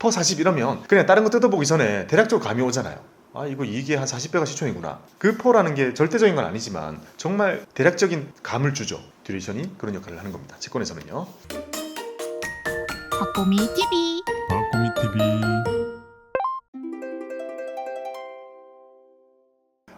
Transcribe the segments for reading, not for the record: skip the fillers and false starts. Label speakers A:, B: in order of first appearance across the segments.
A: 퍼 40 이러면 그냥 다른 거 뜯어보기 전에 대략적으로 감이 오잖아요. 아, 이거 이게 한 40배가 시총이구나. 그 퍼라는 게 절대적인 건 아니지만 정말 대략적인 감을 주죠. 듀레이션이 그런 역할을 하는 겁니다. 채권에서는요.
B: 박보미 TV.
C: 박보미 TV.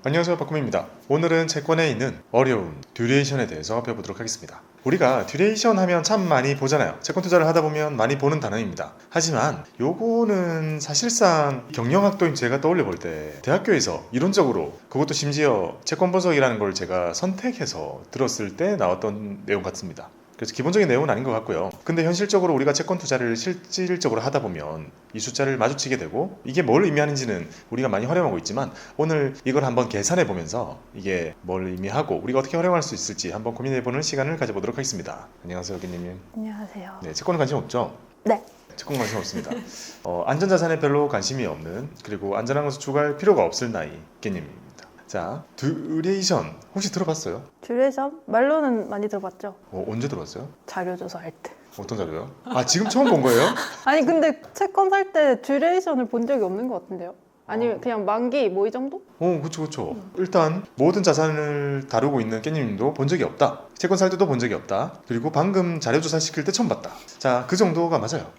A: 안녕하세요, 박구미입니다. 오늘은 채권에 있는 어려운 듀레이션에 대해서 배워보도록 하겠습니다. 우리가 듀레이션 하면 참 많이 보잖아요. 채권 투자를 하다 보면 많이 보는 단어입니다. 하지만 요거는 사실상 경영학도인 제가 떠올려 볼 때 대학교에서 이론적으로, 그것도 심지어 채권 분석이라는 걸 제가 선택해서 들었을 때 나왔던 내용 같습니다. 그래서 기본적인 내용은 아닌 것 같고요. 근데 현실적으로 우리가 채권 투자를 실질적으로 하다 보면 이 숫자를 마주치게 되고, 이게 뭘 의미하는지는 우리가 많이 활용하고 있지만 오늘 이걸 한번 계산해 보면서 이게 뭘 의미하고 우리가 어떻게 활용할 수 있을지 한번 고민해 보는 시간을 가져보도록 하겠습니다. 안녕하세요, 깻님님.
D: 안녕하세요.
A: 네, 채권은 관심 없죠?
D: 네.
A: 채권 관심 없습니다. 안전자산에 별로 관심이 없는, 그리고 안전한 것을 추구할 필요가 없을 나이 깻님입니다. 자, 듀레이션 혹시 들어봤어요?
D: 듀레이션? 말로는 많이 들어봤죠.
A: 언제 들어봤어요?
D: 자료조사 할 때.
A: 어떤 자료요? 아, 지금 처음 본 거예요?
D: 아니 근데 채권 살 때 듀레이션을 본 적이 없는 것 같은데요. 아니면 그냥 만기 뭐 이 정도?
A: 그쵸. 일단 모든 자산을 다루고 있는 깻님도 본 적이 없다. 채권 살 때도 본 적이 없다. 그리고 방금 자료조사 시킬 때 처음 봤다. 자, 그 정도가 맞아요.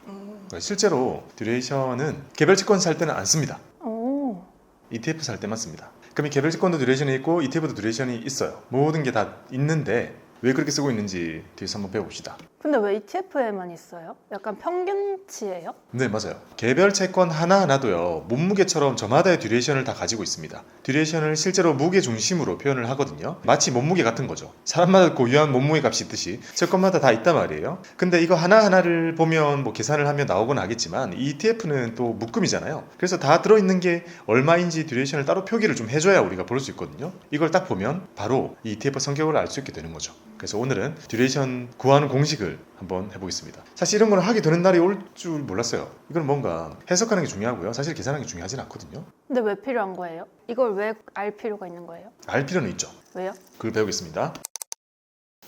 A: 실제로 듀레이션은 개별 채권 살 때는 안 씁니다.
D: 오.
A: ETF 살 때만 씁니다. 그럼 이 개별 채권도 듀레이션이 있고 ETF도 듀레이션이 있어요. 모든 게 다 있는데 왜 그렇게 쓰고 있는지 뒤에서 한번 배워봅시다.
D: 근데 왜 ETF에만 있어요? 약간 평균치예요?
A: 네, 맞아요. 개별 채권 하나하나도요, 몸무게처럼 저마다의 듀레이션을 다 가지고 있습니다. 듀레이션을 실제로 무게 중심으로 표현을 하거든요. 마치 몸무게 같은 거죠. 사람마다 고유한 몸무게 값이 있듯이 채권마다 다 있단 말이에요. 근데 이거 하나하나를 보면 뭐 계산을 하면 나오곤 하겠지만 ETF는 또 묶음이잖아요. 그래서 다 들어있는 게 얼마인지 듀레이션을 따로 표기를 좀 해줘야 우리가 볼 수 있거든요. 이걸 딱 보면 바로 이 ETF 성격을 알 수 있게 되는 거죠. 그래서 오늘은 듀레이션 구하는 공식을 한번 해보겠습니다. 사실 이런 걸 하게 되는 날이 올 줄 몰랐어요. 이건 뭔가 해석하는 게 중요하고요. 사실 계산하는 게 중요하진 않거든요.
D: 근데 왜 필요한 거예요? 이걸 왜 알 필요가 있는 거예요?
A: 알 필요는 있죠.
D: 왜요?
A: 그걸 배우겠습니다.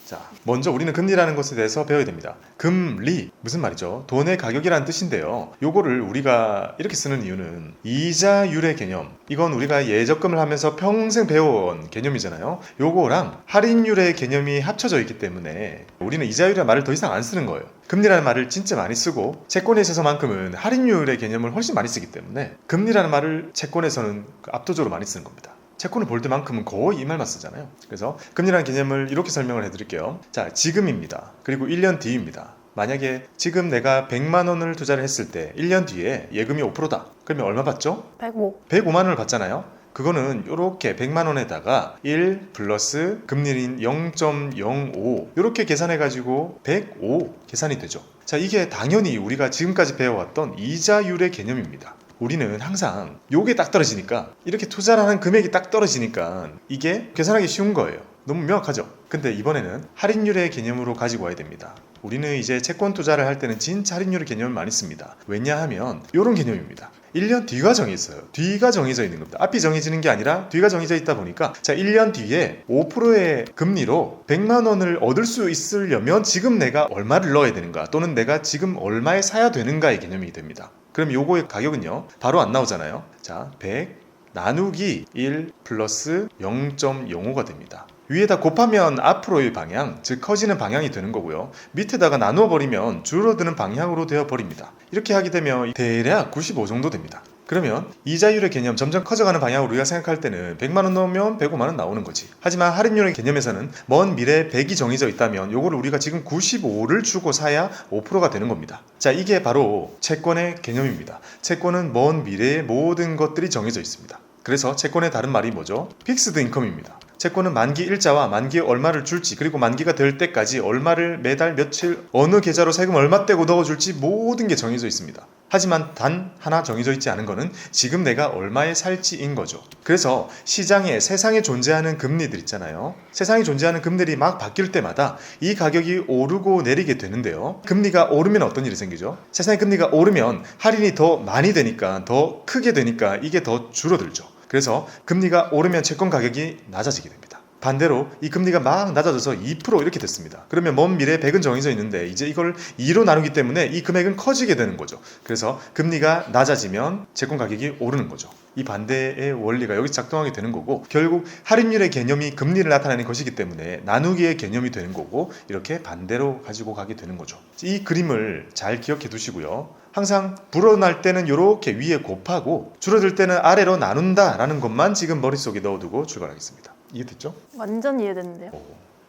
A: 자, 먼저 우리는 금리라는 것에 대해서 배워야 됩니다. 금리, 무슨 말이죠? 돈의 가격이라는 뜻인데요. 요거를 우리가 이렇게 쓰는 이유는 이자율의 개념, 이건 우리가 예적금을 하면서 평생 배워온 개념이잖아요. 요거랑 할인율의 개념이 합쳐져 있기 때문에 우리는 이자율이라는 말을 더 이상 안 쓰는 거예요. 금리라는 말을 진짜 많이 쓰고, 채권에 있어서만큼은 할인율의 개념을 훨씬 많이 쓰기 때문에 금리라는 말을 채권에서는 압도적으로 많이 쓰는 겁니다. 채권을 볼 때만큼은 거의 이 말만 쓰잖아요. 그래서 금리라는 개념을 이렇게 설명을 해드릴게요. 자, 지금입니다. 그리고 1년 뒤입니다. 만약에 지금 내가 100만 원을 투자를 했을 때 1년 뒤에 예금이 5%다. 그러면 얼마 받죠?
D: 105.
A: 105만 원을 받잖아요. 그거는 이렇게 100만 원에다가 1 플러스 금리인 0.05 이렇게 계산해가지고 105 계산이 되죠. 자, 이게 당연히 우리가 지금까지 배워왔던 이자율의 개념입니다. 우리는 항상 요게 딱 떨어지니까, 이렇게 투자를 하는 금액이 딱 떨어지니까 이게 계산하기 쉬운 거예요. 너무 명확하죠? 근데 이번에는 할인율의 개념으로 가지고 와야 됩니다. 우리는 이제 채권 투자를 할 때는 진짜 할인율의 개념을 많이 씁니다. 왜냐하면 이런 개념입니다. 1년 뒤가 정해져 있는 겁니다. 앞이 정해지는 게 아니라 뒤가 정해져 있다 보니까, 자, 1년 뒤에 5%의 금리로 100만 원을 얻을 수 있으려면 지금 내가 얼마를 넣어야 되는가, 또는 내가 지금 얼마에 사야 되는가의 개념이 됩니다. 그럼 요거의 가격은요, 바로 안 나오잖아요. 자, 100 나누기 1 플러스 0.05가 됩니다. 위에다 곱하면 앞으로의 방향, 즉 커지는 방향이 되는 거고요. 밑에다가 나누어 버리면 줄어드는 방향으로 되어 버립니다. 이렇게 하게 되면 대략 95 정도 됩니다. 그러면 이자율의 개념, 점점 커져가는 방향으로 우리가 생각할 때는 100만 원 넣으면 105만 원 나오는 거지. 하지만 할인율의 개념에서는 먼 미래에 100이 정해져 있다면 요거를 우리가 지금 95를 주고 사야 5%가 되는 겁니다. 자, 이게 바로 채권의 개념입니다. 채권은 먼 미래에 모든 것들이 정해져 있습니다. 그래서 채권의 다른 말이 뭐죠? 픽스드 인컴입니다. 채권은 만기 일자와 만기에 얼마를 줄지, 그리고 만기가 될 때까지 얼마를 매달 며칠 어느 계좌로 세금 얼마 떼고 넣어줄지 모든 게 정해져 있습니다. 하지만 단 하나 정해져 있지 않은 거는 지금 내가 얼마에 살지인 거죠. 그래서 시장에, 세상에 존재하는 금리들 있잖아요. 세상에 존재하는 금리들이 막 바뀔 때마다 이 가격이 오르고 내리게 되는데요. 금리가 오르면 어떤 일이 생기죠? 세상의 금리가 오르면 할인이 더 많이 되니까, 더 크게 되니까 이게 더 줄어들죠. 그래서 금리가 오르면 채권 가격이 낮아지게 됩니다. 반대로 이 금리가 막 낮아져서 2% 이렇게 됐습니다. 그러면 먼 미래에 100은 정해져 있는데 이제 이걸 2로 나누기 때문에 이 금액은 커지게 되는 거죠. 그래서 금리가 낮아지면 채권 가격이 오르는 거죠. 이 반대의 원리가 여기 작동하게 되는 거고, 결국 할인율의 개념이 금리를 나타내는 것이기 때문에 나누기의 개념이 되는 거고, 이렇게 반대로 가지고 가게 되는 거죠. 이 그림을 잘 기억해 두시고요. 항상 불어날 때는 이렇게 위에 곱하고 줄어들 때는 아래로 나눈다라는 것만 지금 머릿속에 넣어두고 출발하겠습니다. 이해됐죠?
D: 완전 이해됐는데요.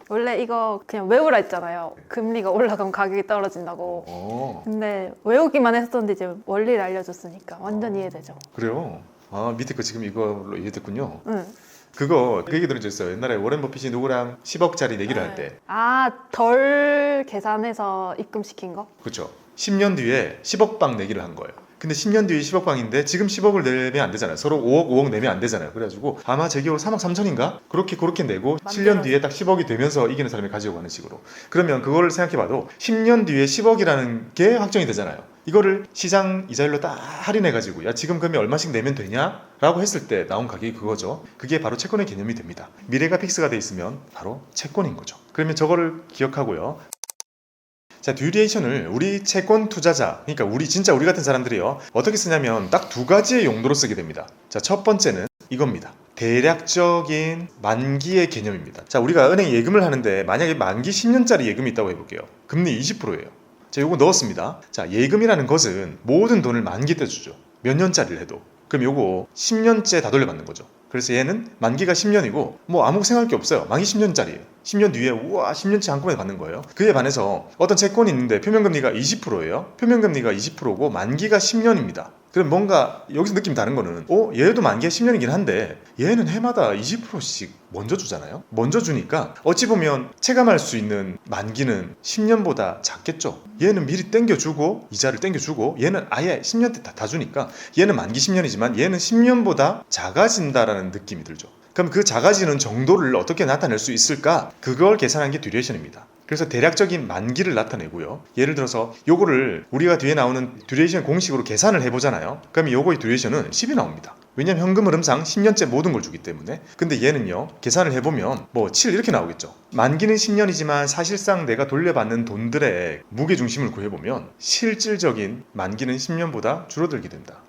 D: 원래 이거 그냥 외우라 했잖아요. 금리가 올라가면 가격이 떨어진다고. 근데 외우기만 했었는데 이제 원리를 알려줬으니까 완전 이해되죠.
A: 그래요? 아, 밑에 거 지금 이걸로 이해됐군요.
D: 응.
A: 그거 그 얘기 들은 적 있어요. 옛날에 워렌 버핏이 누구랑 10억짜리 내기를 할 때.
D: 아, 덜 계산해서 입금시킨 거?
A: 그렇죠. 10년 뒤에 10억 방 내기를 한 거예요. 근데 10년 뒤에 10억 방인데 지금 10억을 내면 안 되잖아요. 서로 5억 내면 안 되잖아요. 그래가지고 아마 제 기억으로 3억 3천인가? 그렇게 내고 7년 뒤에 딱 10억이 되면서 이기는 사람이 가지고 가는 식으로. 그러면 그걸 생각해봐도 10년 뒤에 10억이라는 게 확정이 되잖아요. 이거를 시장 이자율로 딱 할인해가지고 야 지금 그러면 얼마씩 내면 되냐? 라고 했을 때 나온 가격이 그거죠. 그게 바로 채권의 개념이 됩니다. 미래가 픽스가 돼 있으면 바로 채권인 거죠. 그러면 저거를 기억하고요. 자, 듀레이션을 우리 채권 투자자, 그러니까 우리 같은 사람들이요, 어떻게 쓰냐면 딱 두 가지의 용도로 쓰게 됩니다. 자, 첫 번째는 이겁니다. 대략적인 만기의 개념입니다. 자, 우리가 은행 예금을 하는데 만약에 만기 10년짜리 예금이 있다고 해볼게요. 금리 20%예요. 자, 요거 넣었습니다. 자, 예금이라는 것은 모든 돈을 만기 때 주죠. 몇 년짜리를 해도. 그럼 요거 10년째 다 돌려받는 거죠. 그래서 얘는 만기가 10년이고 뭐 아무 생각할 게 없어요. 만기 10년짜리예요. 10년 뒤에 우와 10년치 한꺼번에 받는 거예요. 그에 반해서 어떤 채권이 있는데 표면금리가 20%예요. 표면금리가 20%고 만기가 10년입니다. 그럼 뭔가 여기서 느낌 다른 거는 얘도 만기가 10년이긴 한데 얘는 해마다 20%씩 먼저 주잖아요. 먼저 주니까 어찌 보면 체감할 수 있는 만기는 10년보다 작겠죠. 얘는 미리 땡겨주고 이자를 땡겨주고 얘는 아예 10년 때 다 주니까 얘는 만기 10년이지만 얘는 10년보다 작아진다라는 느낌이 들죠. 그럼 그 작아지는 정도를 어떻게 나타낼 수 있을까? 그걸 계산한 게 듀레이션입니다. 그래서 대략적인 만기를 나타내고요. 예를 들어서 요거를 우리가 뒤에 나오는 듀레이션 공식으로 계산을 해보잖아요. 그러면 요거의 듀레이션은 10이 나옵니다. 왜냐면 현금 흐름상 10년째 모든 걸 주기 때문에. 근데 얘는요, 계산을 해보면 뭐 7 이렇게 나오겠죠. 만기는 10년이지만 사실상 내가 돌려받는 돈들의 무게중심을 구해보면 실질적인 만기는 10년보다 줄어들게 된다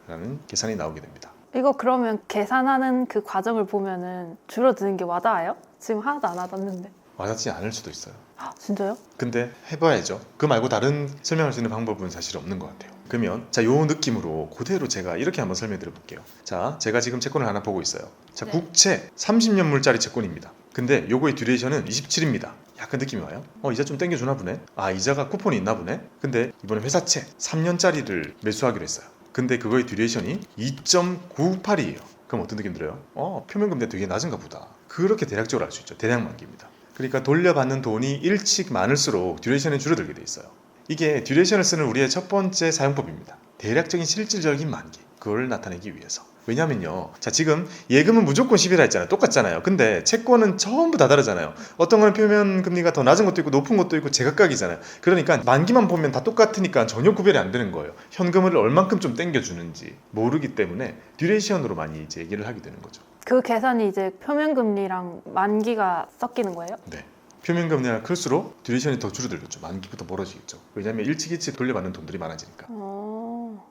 A: 라는 계산이 나오게 됩니다.
D: 이거 그러면 계산하는 그 과정을 보면은 줄어드는 게 와닿아요? 지금 하나도 안 와닿는데.
A: 와닿지 않을 수도 있어요.
D: 아, 진짜요?
A: 근데 해봐야죠. 그 말고 다른 설명할 수 있는 방법은 사실 없는 것 같아요. 그러면 자, 요 느낌으로 그대로 제가 이렇게 한번 설명해 드려 볼게요. 자, 제가 지금 채권을 하나 보고 있어요. 자,
D: 네.
A: 국채 30년물짜리 채권입니다. 근데 요거의 듀레이션은 27입니다. 약간 느낌이 와요? 이자 좀 땡겨주나 보네? 아, 이자가 쿠폰이 있나 보네? 근데 이번에 회사채 3년짜리를 매수하기로 했어요. 근데 그거의 듀레이션이 2.98이에요. 그럼 어떤 느낌 들어요? 표면금리 되게 낮은가 보다. 그렇게 대략적으로 알 수 있죠. 대략 만기입니다. 그러니까 돌려받는 돈이 일찍 많을수록 듀레이션이 줄어들게 돼 있어요. 이게 듀레이션을 쓰는 우리의 첫 번째 사용법입니다. 대략적인 실질적인 만기, 그걸 나타내기 위해서. 왜냐면요, 자, 지금 예금은 무조건 10이라 했잖아요. 똑같잖아요. 근데 채권은 전부 다 다르잖아요. 어떤 거는 표면 금리가 더 낮은 것도 있고 높은 것도 있고 제각각이잖아요. 그러니까 만기만 보면 다 똑같으니까 전혀 구별이 안 되는 거예요. 현금을 얼만큼 좀 땡겨주는지 모르기 때문에 듀레이션으로 많이 이제 얘기를 하게 되는 거죠.
D: 그 계산이 이제 표면금리랑 만기가 섞이는 거예요?
A: 네. 표면금리가 클수록 듀레이션이 더 줄어들겠죠. 만기부터 멀어지겠죠. 왜냐하면 일찍 돌려받는 돈들이 많아지니까.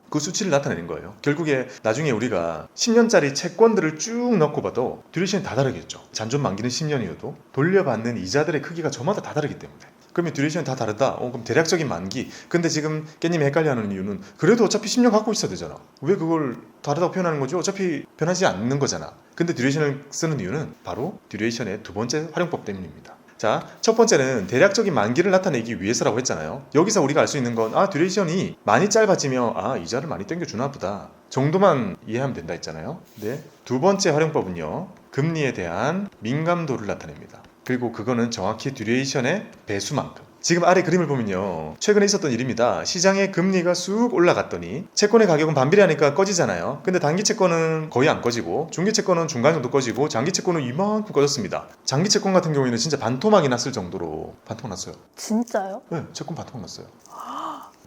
A: 그 수치를 나타내는 거예요. 결국에 나중에 우리가 10년짜리 채권들을 쭉 넣고 봐도 듀레이션이 다 다르겠죠. 잔존 만기는 10년이어도 돌려받는 이자들의 크기가 저마다 다 다르기 때문에. 그러면 듀레이션이 다 다르다? 그럼 대략적인 만기. 근데 지금 깻님이 헷갈려하는 이유는 그래도 어차피 10년 갖고 있어야 되잖아. 왜 그걸 다르다고 표현하는 거죠? 어차피 변하지 않는 거잖아. 근데 듀레이션을 쓰는 이유는 바로 듀레이션의 두 번째 활용법 때문입니다. 자, 첫 번째는 대략적인 만기를 나타내기 위해서라고 했잖아요. 여기서 우리가 알 수 있는 건 듀레이션이 많이 짧아지면 이자를 많이 땡겨주나 보다 정도만 이해하면 된다 했잖아요. 네. 두 번째 활용법은요, 금리에 대한 민감도를 나타냅니다. 그리고 그거는 정확히 듀레이션의 배수만큼. 지금 아래 그림을 보면요, 최근에 있었던 일입니다. 시장의 금리가 쑥 올라갔더니 채권의 가격은 반비례하니까 꺼지잖아요. 근데 단기 채권은 거의 안 꺼지고 중기 채권은 중간 정도 꺼지고 장기 채권은 이만큼 꺼졌습니다. 장기 채권 같은 경우에는 진짜 반토막이 났을 정도로 반토막 났어요.
D: 진짜요?
A: 네, 채권 반토막 났어요.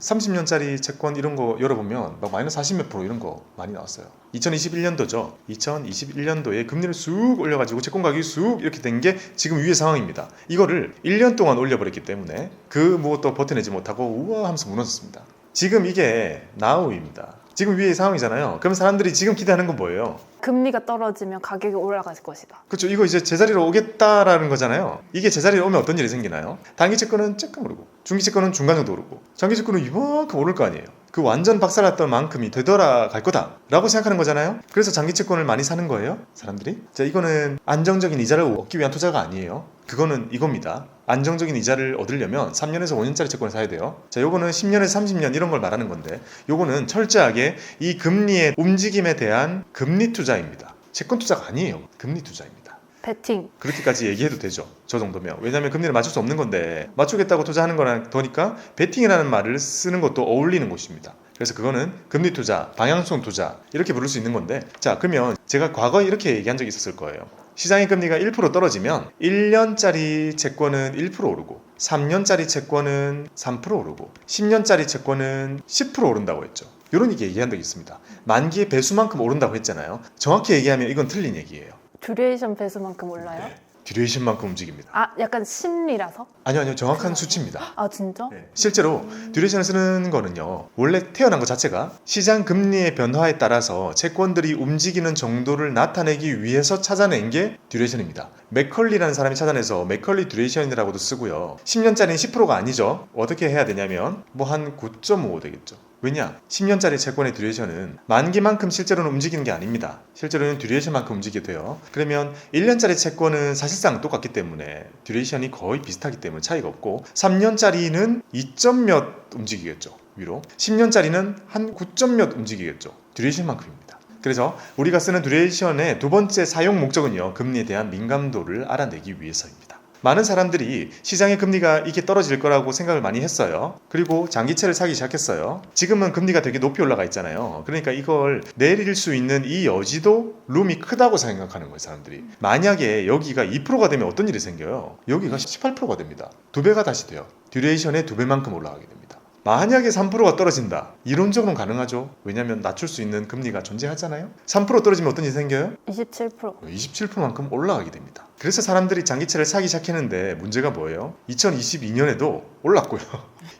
A: 30년짜리 채권 이런 거 열어보면 막 마이너스 40몇 프로 이런 거 많이 나왔어요. 2021년도죠. 2021년도에 금리를 쑥 올려가지고 채권 가격이 쑥 이렇게 된 게 지금 위의 상황입니다. 이거를 1년 동안 올려버렸기 때문에 그 무엇도 버텨내지 못하고 우와 하면서 무너졌습니다. 지금 이게 now입니다. 지금 위의 상황이잖아요. 그럼 사람들이 지금 기대하는 건 뭐예요?
D: 금리가 떨어지면 가격이 올라갈 것이다.
A: 그렇죠. 이거 이제 제자리로 오겠다라는 거잖아요. 이게 제자리로 오면 어떤 일이 생기나요? 단기 채권은 조금 오르고, 중기 채권은 중간 정도 오르고, 장기 채권은 이만큼 오를 거 아니에요. 그 완전 박살났던 만큼이 되돌아갈 거다라고 생각하는 거잖아요. 그래서 장기 채권을 많이 사는 거예요, 사람들이. 자, 이거는 안정적인 이자를 얻기 위한 투자가 아니에요. 그거는 이겁니다. 안정적인 이자를 얻으려면 3년에서 5년짜리 채권을 사야 돼요. 자, 요거는 10년에서 30년 이런 걸 말하는 건데, 요거는 철저하게 이 금리의 움직임에 대한 금리 투자입니다. 채권 투자가 아니에요. 금리 투자입니다.
D: 베팅.
A: 그렇게까지 얘기해도 되죠. 저 정도면. 왜냐하면 금리를 맞출 수 없는 건데 맞추겠다고 투자하는 거랑 더니까 베팅이라는 말을 쓰는 것도 어울리는 것입니다. 그래서 그거는 금리 투자, 방향성 투자 이렇게 부를 수 있는 건데, 자, 그러면 제가 과거에 이렇게 얘기한 적이 있었을 거예요. 시장의 금리가 1% 떨어지면 1년짜리 채권은 1% 오르고 3년짜리 채권은 3% 오르고 10년짜리 채권은 10% 오른다고 했죠. 이런 얘기한 적이 있습니다. 만기의 배수만큼 오른다고 했잖아요. 정확히 얘기하면 이건 틀린 얘기예요.
D: 듀레이션 배수만큼 올라요?
A: 네. 듀레이션만큼 움직입니다.
D: 아, 약간 심리라서?
A: 아니요, 정확한 수치입니다.
D: 아, 진짜?
A: 네. 실제로 듀레이션을 쓰는 거는요, 원래 태어난 것 자체가 시장 금리의 변화에 따라서 채권들이 움직이는 정도를 나타내기 위해서 찾아낸 게 듀레이션입니다. 맥컬리라는 사람이 찾아내서 맥컬리 듀레이션이라고도 쓰고요. 10년짜리는 10%가 아니죠. 어떻게 해야 되냐면 뭐 한 9.5 되겠죠. 왜냐? 10년짜리 채권의 듀레이션은 만기만큼 실제로는 움직이는 게 아닙니다. 실제로는 듀레이션만큼 움직이게 돼요. 그러면 1년짜리 채권은 사실상 똑같기 때문에 듀레이션이 거의 비슷하기 때문에 차이가 없고, 3년짜리는 2몇 움직이겠죠. 위로. 10년짜리는 한 9몇 움직이겠죠. 듀레이션만큼입니다. 그래서 우리가 쓰는 듀레이션의 두 번째 사용 목적은요, 금리에 대한 민감도를 알아내기 위해서입니다. 많은 사람들이 시장의 금리가 이게 떨어질 거라고 생각을 많이 했어요. 그리고 장기채를 사기 시작했어요. 지금은 금리가 되게 높이 올라가 있잖아요. 그러니까 이걸 내릴 수 있는 이 여지도 룸이 크다고 생각하는 거예요, 사람들이. 만약에 여기가 2%가 되면 어떤 일이 생겨요? 여기가 18%가 됩니다. 2배가 다시 돼요. 듀레이션의 2배만큼 올라가게 됩니다. 만약에 3%가 떨어진다. 이론적으로는 가능하죠. 왜냐하면 낮출 수 있는 금리가 존재하잖아요. 3% 떨어지면 어떤 일이 생겨요?
D: 27%.
A: 27%만큼 올라가게 됩니다. 그래서 사람들이 장기채를 사기 시작했는데 문제가 뭐예요? 2022년에도 올랐고요.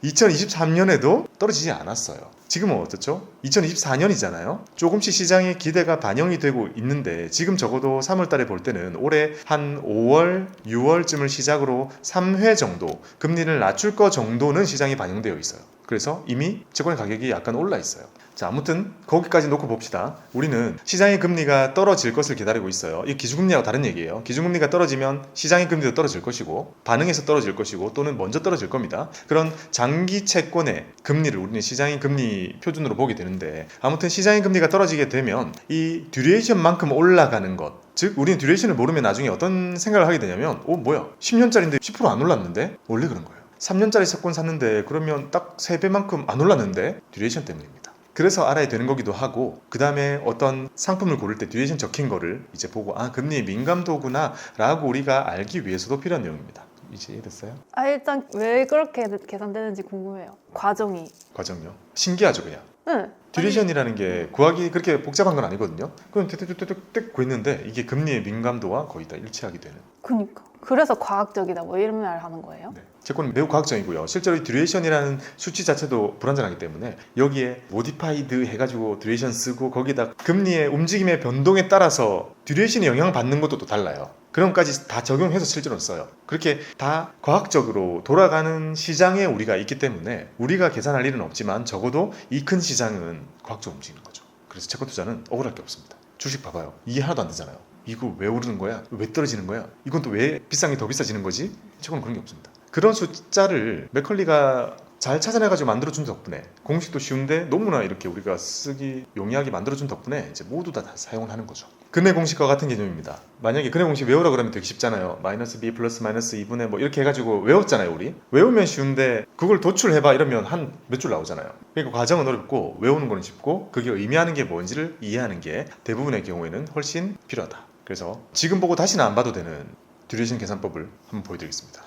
A: 2023년에도 떨어지지 않았어요. 지금은 어떻죠? 2024년이잖아요. 조금씩 시장의 기대가 반영이 되고 있는데, 지금 적어도 3월 달에 볼 때는 올해 한 5월, 6월쯤을 시작으로 3회 정도 금리를 낮출 거 정도는 시장에 반영되어 있어요. 그래서 이미 채권의 가격이 약간 올라 있어요. 자, 아무튼 거기까지 놓고 봅시다. 우리는 시장의 금리가 떨어질 것을 기다리고 있어요. 이 기준금리하고 다른 얘기예요. 기준금리가 떨어지면 시장의 금리도 떨어질 것이고, 반응해서 떨어질 것이고, 또는 먼저 떨어질 겁니다. 그런 장기 채권의 금리를 우리는 시장의 금리 표준으로 보게 되는데, 아무튼 시장의 금리가 떨어지게 되면 이 듀레이션만큼 올라가는 것, 즉 우리는 듀레이션을 모르면 나중에 어떤 생각을 하게 되냐면, 뭐야 10년짜리인데 10% 안 올랐는데? 원래 그런 거예요. 3년짜리 채권 샀는데 그러면 딱 3배만큼 안 올랐는데? 듀레이션 때문입니다. 그래서 알아야 되는 거기도 하고, 그 다음에 어떤 상품을 고를 때 듀레이션 적힌 거를 이제 보고, 아, 금리 민감도구나 라고 우리가 알기 위해서도 필요한 내용입니다. 이제 이해됐어요?
D: 아, 일단 왜 그렇게 계산되는지 궁금해요. 과정이.
A: 과정요? 신기하죠, 그냥.
D: 응.
A: 듀레이션이라는 게 구하기 그렇게 복잡한 건 아니거든요. 그럼 뚝뚝뚝뚝 구했는데 이게 금리의 민감도와 거의 다 일치하게 되는.
D: 그니까. 그래서 과학적이다 뭐 이런 말 하는 거예요?
A: 네. 채권은 매우 과학적이고요. 실제로 이 듀레이션이라는 수치 자체도 불안전하기 때문에 여기에 모디파이드 해가지고 듀레이션 쓰고, 거기다 금리의 움직임의 변동에 따라서 듀레이션이 영향을 받는 것도 또 달라요. 그런 것까지 다 적용해서 실제로 써요. 그렇게 다 과학적으로 돌아가는 시장에 우리가 있기 때문에 우리가 계산할 일은 없지만 적어도 이 큰 시장은 과학적으로 움직이는 거죠. 그래서 채권 투자는 억울할 게 없습니다. 주식 봐봐요. 이게 하나도 안 되잖아요. 이거 왜 오르는 거야? 왜 떨어지는 거야? 이건 또 왜 비싼 게 더 비싸지는 거지? 채권은 그런 게 없습니다. 그런 숫자를 맥컬리가 잘 찾아내가지고 만들어준 덕분에, 공식도 쉬운데 너무나 이렇게 우리가 쓰기 용이하게 만들어준 덕분에 이제 모두 다 사용을 하는 거죠. 근해 공식과 같은 개념입니다. 만약에 근해 공식 외우라 그러면 되게 쉽잖아요. 마이너스 b 플러스 마이너스 2분의 뭐 이렇게 해가지고 외웠잖아요, 우리. 외우면 쉬운데 그걸 도출해봐 이러면 한 몇 줄 나오잖아요. 그러니까 과정은 어렵고 외우는 거는 쉽고, 그게 의미하는 게 뭔지를 이해하는 게 대부분의 경우에는 훨씬 필요하다. 그래서 지금 보고 다시는 안 봐도 되는 듀레이션 계산법을 한번 보여드리겠습니다.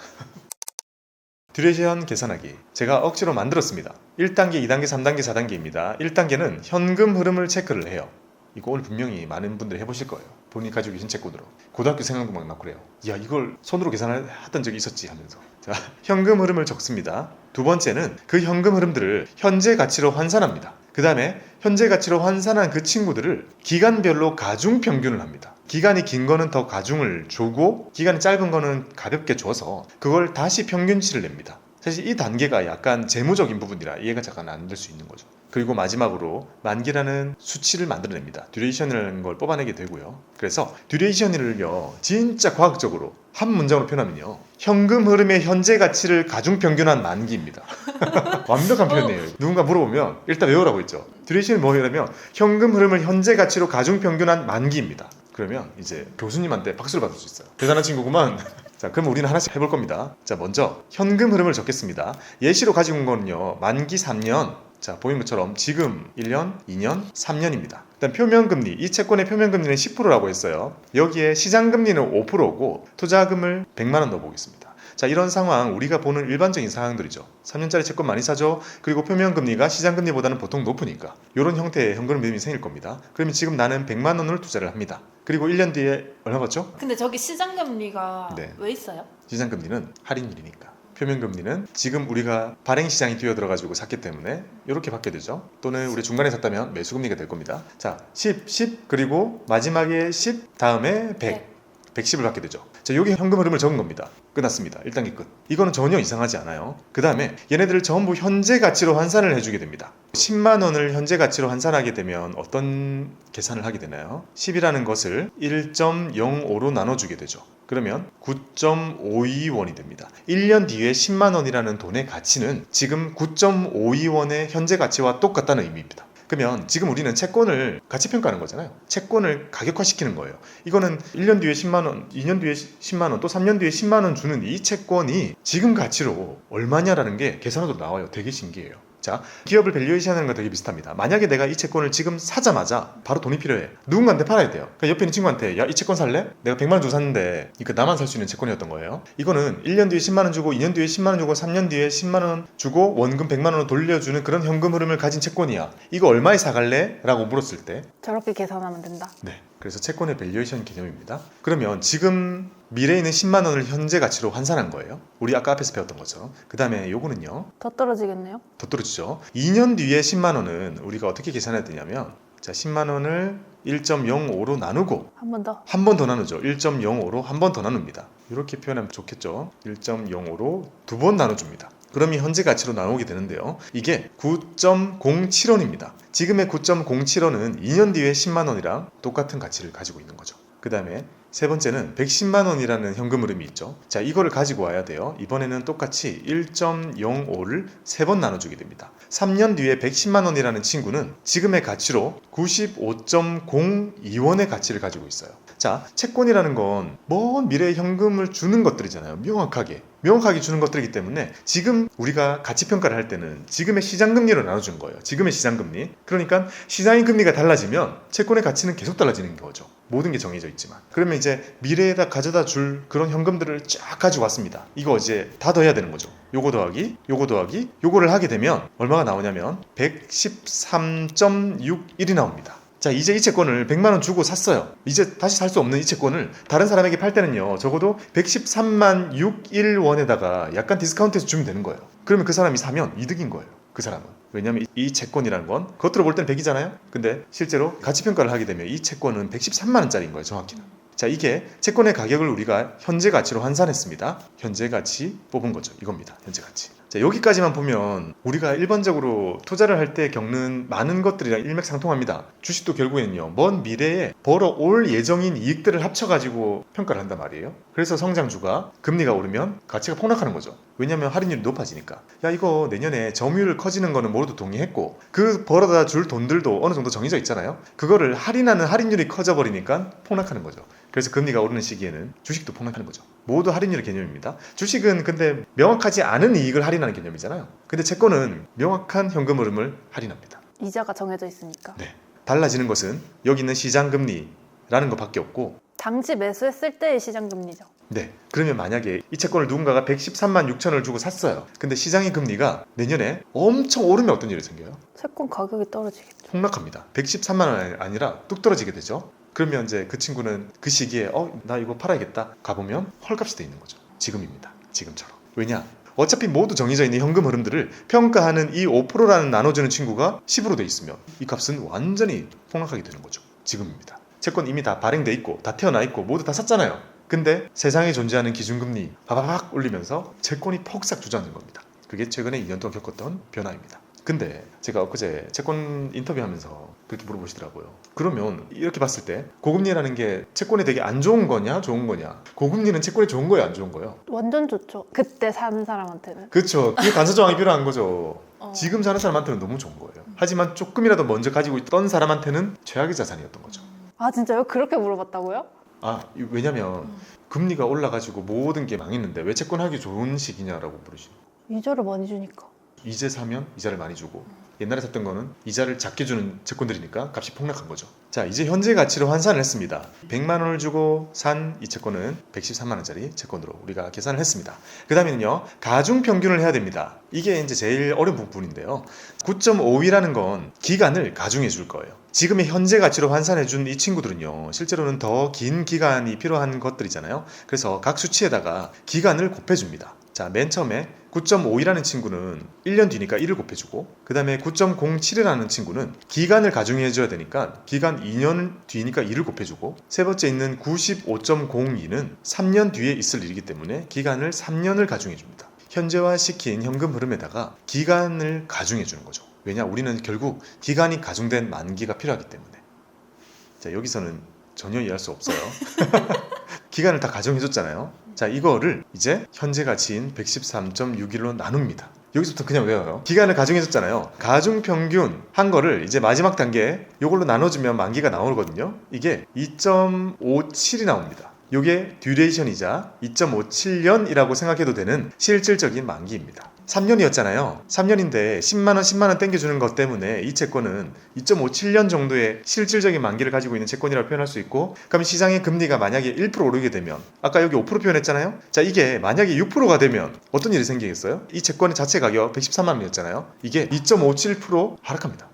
A: 듀레이션 계산하기 제가 억지로 만들었습니다. 1단계, 2단계, 3단계, 4단계입니다. 1단계는 현금 흐름을 체크를 해요. 이거 오늘 분명히 많은 분들이 해보실 거예요. 본인이 가지고 계신 채권으로. 고등학교 생각도 막 나고 그래요. 야, 이걸 손으로 계산을 했던 적이 있었지 하면서. 자, 현금 흐름을 적습니다. 두 번째는 그 현금 흐름들을 현재 가치로 환산합니다. 그 다음에 현재 가치로 환산한 그 친구들을 기간별로 가중 평균을 합니다. 기간이 긴 거는 더 가중을 주고 기간이 짧은 거는 가볍게 줘서 그걸 다시 평균치를 냅니다. 사실 이 단계가 약간 재무적인 부분이라 이해가 잠깐 안 될 수 있는 거죠. 그리고 마지막으로 만기라는 수치를 만들어냅니다. 듀레이션이라는 걸 뽑아내게 되고요. 그래서 듀레이션을요, 진짜 과학적으로 한 문장으로 표현하면요, 현금 흐름의 현재 가치를 가중 평균한 만기입니다. 완벽한 표현이에요. 누군가 물어보면 일단 외우라고 했죠. 듀레이션이 뭐냐면 현금 흐름을 현재 가치로 가중 평균한 만기입니다. 그러면 이제 교수님한테 박수를 받을 수 있어요. 대단한 친구구만. 자, 그럼 우리는 하나씩 해볼 겁니다. 자, 먼저 현금 흐름을 적겠습니다. 예시로 가지고 온 거는요, 만기 3년. 자, 보이는 것처럼 지금 1년, 2년, 3년입니다. 일단 표면금리, 이 채권의 표면금리는 10%라고 했어요. 여기에 시장금리는 5%고 투자금을 100만 원 넣어보겠습니다. 자, 이런 상황 우리가 보는 일반적인 상황들이죠. 3년짜리 채권 많이 사죠. 그리고 표면금리가 시장금리보다는 보통 높으니까 이런 형태의 현금 흐름이 생길 겁니다. 그러면 지금 나는 100만 원을 투자를 합니다. 그리고 1년 뒤에 얼마 받죠?
B: 근데 저기 시장금리가
A: 네.
B: 왜 있어요?
A: 시장금리는 할인율이니까. 표면금리는 지금 우리가 발행시장이 뛰어들어가지고 샀기 때문에 이렇게 받게 되죠. 또는 우리 중간에 샀다면 매수금리가 될 겁니다. 자, 10 그리고 마지막에 10 다음에 100 110을 받게 되죠. 자, 여기 현금 흐름을 적은 겁니다. 끝났습니다. 1단계 끝. 이거는 전혀 이상하지 않아요. 그 다음에 얘네들을 전부 현재 가치로 환산을 해주게 됩니다. 10만 원을 현재 가치로 환산하게 되면 어떤 계산을 하게 되나요? 10이라는 것을 1.05로 나눠주게 되죠. 그러면 9.52원이 됩니다. 1년 뒤에 10만 원이라는 돈의 가치는 지금 9.52원의 현재 가치와 똑같다는 의미입니다. 그러면 지금 우리는 채권을 가치평가하는 거잖아요. 채권을 가격화시키는 거예요. 이거는 1년 뒤에 10만 원, 2년 뒤에 10만 원, 또 3년 뒤에 10만 원 주는 이 채권이 지금 가치로 얼마냐라는 게 계산으로 나와요. 되게 신기해요. 자, 기업을 밸류에이션하는 거 되게 비슷합니다. 만약에 내가 이 채권을 지금 사자마자 바로 돈이 필요해. 누군가한테 팔아야 돼요. 그러니까 옆에 있는 친구한테 야, 이 채권 살래? 내가 100만 원 주고 샀는데 이거 나만 살 수 있는 채권이었던 거예요. 이거는 1년 뒤에 10만 원 주고 2년 뒤에 10만 원 주고 3년 뒤에 10만 원 주고 원금 100만 원을 돌려주는 그런 현금 흐름을 가진 채권이야. 이거 얼마에 사갈래? 라고 물었을 때
D: 저렇게 계산하면 된다.
A: 네. 그래서 채권의 밸류에이션 개념입니다. 그러면 지금 미래에 있는 10만 원을 현재 가치로 환산한 거예요. 우리 아까 앞에서 배웠던 것처럼. 그 다음에 요거는요.
D: 더 떨어지겠네요.
A: 더 떨어지죠. 2년 뒤에 10만 원은 우리가 어떻게 계산해야 되냐면 자, 10만 원을 1.05로 나누고
D: 한 번 더.
A: 한 번 더 나누죠. 1.05로 한 번 더 나눕니다. 이렇게 표현하면 좋겠죠. 1.05로 두 번 나눠줍니다. 그러면 현재 가치로 나오게 되는데요. 이게 9.07원입니다. 지금의 9.07원은 2년 뒤에 10만 원이랑 똑같은 가치를 가지고 있는 거죠. 그 다음에 세 번째는 110만 원이라는 현금 흐름이 있죠. 자, 이거를 가지고 와야 돼요. 이번에는 똑같이 1.05를 세 번 나눠주게 됩니다. 3년 뒤에 110만 원이라는 친구는 지금의 가치로 95.02원의 가치를 가지고 있어요. 자, 채권이라는 건 먼 미래의 현금을 주는 것들이잖아요. 명확하게 주는 것들이기 때문에 지금 우리가 가치평가를 할 때는 지금의 시장금리로 나눠준 거예요. 지금의 시장금리. 그러니까 시장의 금리가 달라지면 채권의 가치는 계속 달라지는 거죠. 모든 게 정해져 있지만. 그러면 이제 미래에다 가져다 줄 그런 현금들을 쫙 가지고 왔습니다. 이거 이제 다 더해야 되는 거죠. 요거 더하기 요거를 하게 되면 얼마가 나오냐면 113.61이 나옵니다. 자, 이제 이 채권을 100만 원 주고 샀어요. 이제 다시 살 수 없는 이 채권을 다른 사람에게 팔 때는요, 적어도 113만 61원에다가 약간 디스카운트해서 주면 되는 거예요. 그러면 그 사람이 사면 이득인 거예요. 그 사람은. 왜냐하면 이 채권이라는 건 겉으로 볼 때는 100이잖아요. 근데 실제로 가치평가를 하게 되면 이 채권은 113만 원짜리인 거예요. 정확히는. 자, 이게 채권의 가격을 우리가 현재 가치로 환산했습니다. 현재 가치 뽑은 거죠. 이겁니다. 현재 가치. 자, 여기까지만 보면 우리가 일반적으로 투자를 할 때 겪는 많은 것들이랑 일맥상통합니다. 주식도 결국에는요, 먼 미래에 벌어올 예정인 이익들을 합쳐가지고 평가를 한단 말이에요. 그래서 성장주가 금리가 오르면 가치가 폭락하는 거죠. 왜냐하면 할인율이 높아지니까. 야, 이거 내년에 점유율 커지는 거는 모두 동의했고 그 벌어다 줄 돈들도 어느 정도 정해져 있잖아요. 그거를 할인하는 할인율이 커져버리니까 폭락하는 거죠. 그래서 금리가 오르는 시기에는 주식도 폭락하는 거죠. 모두 할인율의 개념입니다. 주식은 근데 명확하지 않은 이익을 할인하는 개념이잖아요. 근데 채권은 명확한 현금 흐름을 할인합니다.
D: 이자가 정해져 있으니까.
A: 네. 달라지는 것은 여기 있는 시장금리라는 것밖에 없고
D: 당시 매수했을 때의 시장금리죠.
A: 네. 그러면 만약에 이 채권을 누군가가 113만 6천을 주고 샀어요. 근데 시장의 금리가 내년에 엄청 오르면 어떤 일이 생겨요?
D: 채권 가격이 떨어지겠죠.
A: 폭락합니다. 113만 원 아니라 뚝 떨어지게 되죠. 그러면 이제 그 친구는 그 시기에 나 이거 팔아야겠다 가보면 헐값이 돼 있는 거죠. 지금입니다. 지금처럼. 왜냐? 어차피 모두 정해져 있는 현금 흐름들을 평가하는 이 5%라는 나눠주는 친구가 10으로 돼 있으면 이 값은 완전히 폭락하게 되는 거죠. 지금입니다. 채권 이미 다 발행돼 있고 다 태어나 있고 모두 다 샀잖아요. 근데 세상에 존재하는 기준금리 바바박 올리면서 채권이 폭삭 주저앉는 겁니다. 그게 최근에 2년 동안 겪었던 변화입니다. 근데 제가 엊그제 채권 인터뷰하면서 그렇게 물어보시더라고요. 그러면 이렇게 봤을 때 고금리라는 게 채권에 되게 안 좋은 거냐 좋은 거냐? 고금리는 채권에 좋은 거예요 안 좋은 거예요?
D: 완전 좋죠. 그때 사는 사람한테는.
A: 그렇죠. 그게 단서 조항이 필요한 거죠.
B: 어.
A: 지금 사는 사람한테는 너무 좋은 거예요. 하지만 조금이라도 먼저 가지고 있던 사람한테는 최악의 자산이었던 거죠.
D: 아 진짜요? 그렇게 물어봤다고요?
A: 왜냐면 금리가 올라가지고 모든 게 망했는데 왜 채권하기 좋은 시기냐라고 물으시는 거예요.
D: 이자를 많이 주니까.
A: 이제 사면 이자를 많이 주고 옛날에 샀던 거는 이자를 작게 주는 채권들이니까 값이 폭락한 거죠. 자, 이제 현재 가치로 환산을 했습니다. 100만 원을 주고 산 이 채권은 113만 원짜리 채권으로 우리가 계산을 했습니다. 그 다음에는요, 가중 평균을 해야 됩니다. 이게 이제 제일 어려운 부분인데요. 9.5이라는 건 기간을 가중해 줄 거예요. 지금의 현재 가치로 환산해 준 이 친구들은요, 실제로는 더 긴 기간이 필요한 것들이잖아요. 그래서 각 수치에다가 기간을 곱해줍니다. 자, 맨 처음에 9.5이라는 친구는 1년 뒤니까 1을 곱해주고, 그 다음에 9.07이라는 친구는 기간을 가중해줘야 되니까 기간 2년 뒤니까 2를 곱해주고, 세 번째 있는 95.02는 3년 뒤에 있을 일이기 때문에 기간을 3년을 가중해줍니다. 현재화시킨 현금 흐름에다가 기간을 가중해주는 거죠. 왜냐? 우리는 결국 기간이 가중된 만기가 필요하기 때문에. 자, 여기서는 전혀 이해할 수 없어요. 기간을 다 가정해줬잖아요. 자, 이거를 이제 현재 가치인 113.61로 나눕니다. 여기서부터 그냥 외워요. 기간을 가정해줬잖아요. 가중평균 한 거를 이제 마지막 단계에 이걸로 나눠주면 만기가 나오거든요. 이게 2.57이 나옵니다. 이게 듀레이션이자 2.57년이라고 생각해도 되는 실질적인 만기입니다. 3년이었잖아요. 3년인데 10만원 땡겨주는 것 때문에 이 채권은 2.57년 정도의 실질적인 만기를 가지고 있는 채권이라고 표현할 수 있고, 그럼 시장의 금리가 만약에 1% 오르게 되면, 아까 여기 5% 표현했잖아요. 자, 이게 만약에 6%가 되면 어떤 일이 생기겠어요? 이 채권의 자체 가격 113만 원이었잖아요. 이게 2.57% 하락합니다.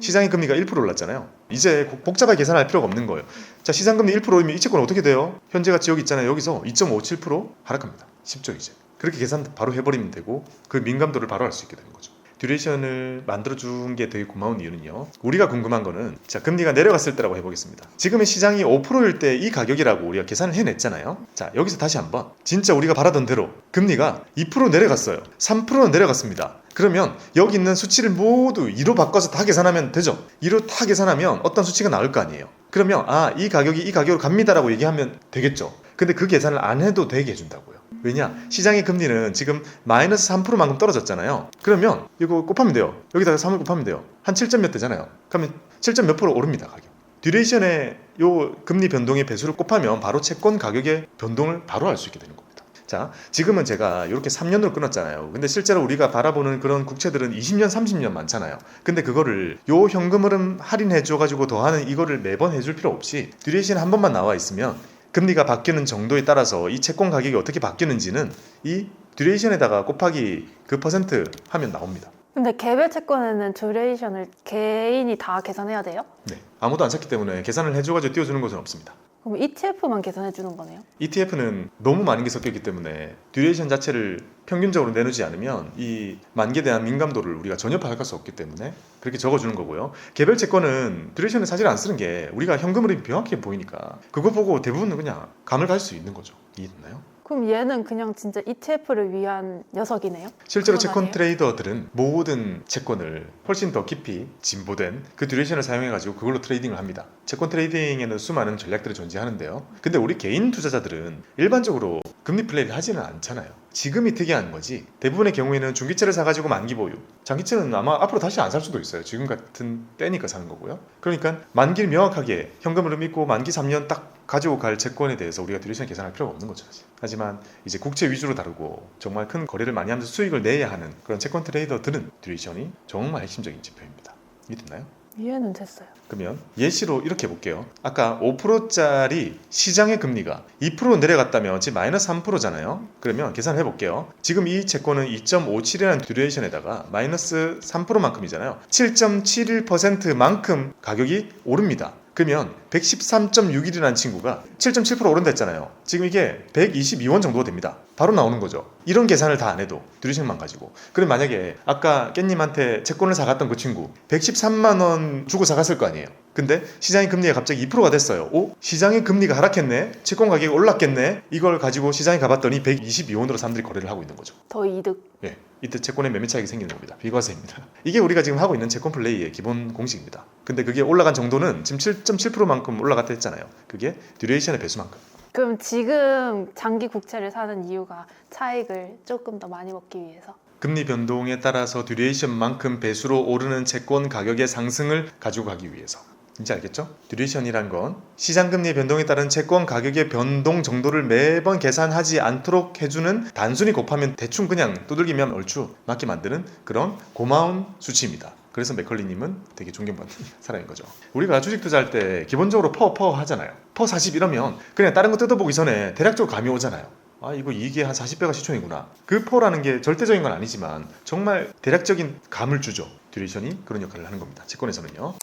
A: 시장의 금리가 1% 올랐잖아요. 이제 복잡하게 계산할 필요가 없는 거예요. 자, 시장금리 1%이면 이 채권은 어떻게 돼요? 현재 가치 여기 있잖아요. 여기서 2.57% 하락합니다. 쉽죠, 이제. 그렇게 계산 바로 해버리면 되고 그 민감도를 바로 알 수 있게 되는 거죠. 듀레이션을 만들어준 게 되게 고마운 이유는요, 우리가 궁금한 거는, 자, 금리가 내려갔을 때라고 해보겠습니다. 지금의 시장이 5%일 때 이 가격이라고 우리가 계산을 해냈잖아요. 자, 여기서 다시 한번 진짜 우리가 바라던 대로 금리가 2% 내려갔어요. 3%는 내려갔습니다. 그러면 여기 있는 수치를 모두 2로 바꿔서 다 계산하면 되죠. 2로 다 계산하면 어떤 수치가 나올 거 아니에요. 그러면 이 가격이 이 가격으로 갑니다라고 얘기하면 되겠죠. 근데 그 계산을 안 해도 되게 해준다고요. 왜냐? 시장의 금리는 지금 마이너스 3%만큼 떨어졌잖아요. 그러면 이거 곱하면 돼요. 여기다가 3을 곱하면 돼요. 한 7점 몇 되잖아요. 그러면 7점 몇 프로 오릅니다, 가격. 듀레이션의 요 금리 변동의 배수를 곱하면 바로 채권 가격의 변동을 바로 알 수 있게 되는 겁니다. 자, 지금은 제가 이렇게 3년으로 끊었잖아요. 근데 실제로 우리가 바라보는 그런 국채들은 20년, 30년 많잖아요. 근데 그거를 요 현금 흐름 할인해줘가지고 더하는 이거를 매번 해줄 필요 없이 듀레이션 한 번만 나와 있으면 금리가 바뀌는 정도에 따라서 이 채권 가격이 어떻게 바뀌는지는 이 듀레이션에다가 곱하기 그 퍼센트 하면 나옵니다.
D: 근데 개별 채권에는 듀레이션을 개인이 다 계산해야 돼요?
A: 네, 아무도 안 샀기 때문에 계산을 해줘가지고 띄워주는 것은 없습니다.
D: 그럼 ETF만 계산해 주는 거네요?
A: ETF는 너무 많은 게 섞여있기 때문에 듀레이션 자체를 평균적으로 내놓지 않으면 이 만기에 대한 민감도를 우리가 전혀 파악할 수 없기 때문에 그렇게 적어주는 거고요. 개별 채권은 듀레이션을 사실 안 쓰는 게 우리가 현금 흐름이 명확히 보이니까 그거 보고 대부분은 그냥 감을 갈 수 있는 거죠. 이해됐나요?
D: 그럼 얘는 그냥 진짜 ETF를 위한 녀석이네요?
A: 실제로
B: 그건
A: 채권
B: 아니에요?
A: 트레이더들은 모든 채권을 훨씬 더 깊이 진보된 그 듀레이션을 사용해가지고 그걸로 트레이딩을 합니다. 채권 트레이딩에는 수많은 전략들이 존재하는데요. 근데 우리 개인 투자자들은 일반적으로 금리 플레이를 하지는 않잖아요. 지금이 특이한 거지, 대부분의 경우에는 중기채를 사가지고 만기 보유, 장기채는 아마 앞으로 다시 안 살 수도 있어요. 지금 같은 때니까 사는 거고요. 그러니까 만기를 명확하게 현금으로 믿고 만기 3년 딱 가지고 갈 채권에 대해서 우리가 듀레이션 계산할 필요가 없는 거죠, 사실. 하지만 이제 국채 위주로 다루고 정말 큰 거래를 많이 하면서 수익을 내야 하는 그런 채권 트레이더들은 듀레이션이 정말 핵심적인 지표입니다. 이해됐나요?
D: 이해는 됐어요.
A: 그러면 예시로 이렇게 볼게요. 아까 5%짜리 시장의 금리가 2% 내려갔다면 지금 마이너스 3%잖아요. 그러면 계산을 해볼게요. 지금 이 채권은 2.57이라는 듀레이션에다가 마이너스 3%만큼이잖아요. 7.71%만큼 가격이 오릅니다. 그러면 113.61이라는 친구가 7.7% 오른다 했잖아요. 지금 이게 122원 정도가 됩니다. 바로 나오는 거죠. 이런 계산을 다 안 해도 듀레이션만 가지고. 그럼 만약에 아까 깻님한테 채권을 사갔던 그 친구 113만 원 주고 사갔을 거 아니에요. 근데 시장의 금리가 갑자기 2%가 됐어요. 오? 시장의 금리가 하락했네? 채권 가격이 올랐겠네? 이걸 가지고 시장에 가봤더니 122원으로 사람들이 거래를 하고 있는 거죠.
D: 더 이득.
A: 예, 이때 채권의 매매 차익이 생기는 겁니다. 비과세입니다. 이게 우리가 지금 하고 있는 채권 플레이의 기본 공식입니다. 근데 그게 올라간 정도는 지금 7.7%만큼 올라갔다 했잖아요. 그게 듀레이션의 배수만큼.
D: 그럼 지금 장기 국채를 사는 이유가 차익을 조금 더 많이 먹기 위해서?
A: 금리 변동에 따라서 듀레이션만큼 배수로 오르는 채권 가격의 상승을 가지고 가기 위해서. 이제 알겠죠? 듀레이션이란 건 시장 금리의 변동에 따른 채권 가격의 변동 정도를 매번 계산하지 않도록 해주는, 단순히 곱하면 대충 그냥 두들기면 얼추 맞게 만드는 그런 고마운 수치입니다. 그래서 맥컬리님은 되게 존경받는 사람인 거죠. 우리가 주식 투자할 때 기본적으로 퍼 하잖아요. 퍼 40 이러면 그냥 다른 거 뜯어보기 전에 대략적으로 감이 오잖아요. 아, 이거 이게 한 40배가 시총이구나. 그 퍼라는 게 절대적인 건 아니지만 정말 대략적인 감을 주죠. 듀레이션이 그런 역할을 하는 겁니다. 채권에서는요.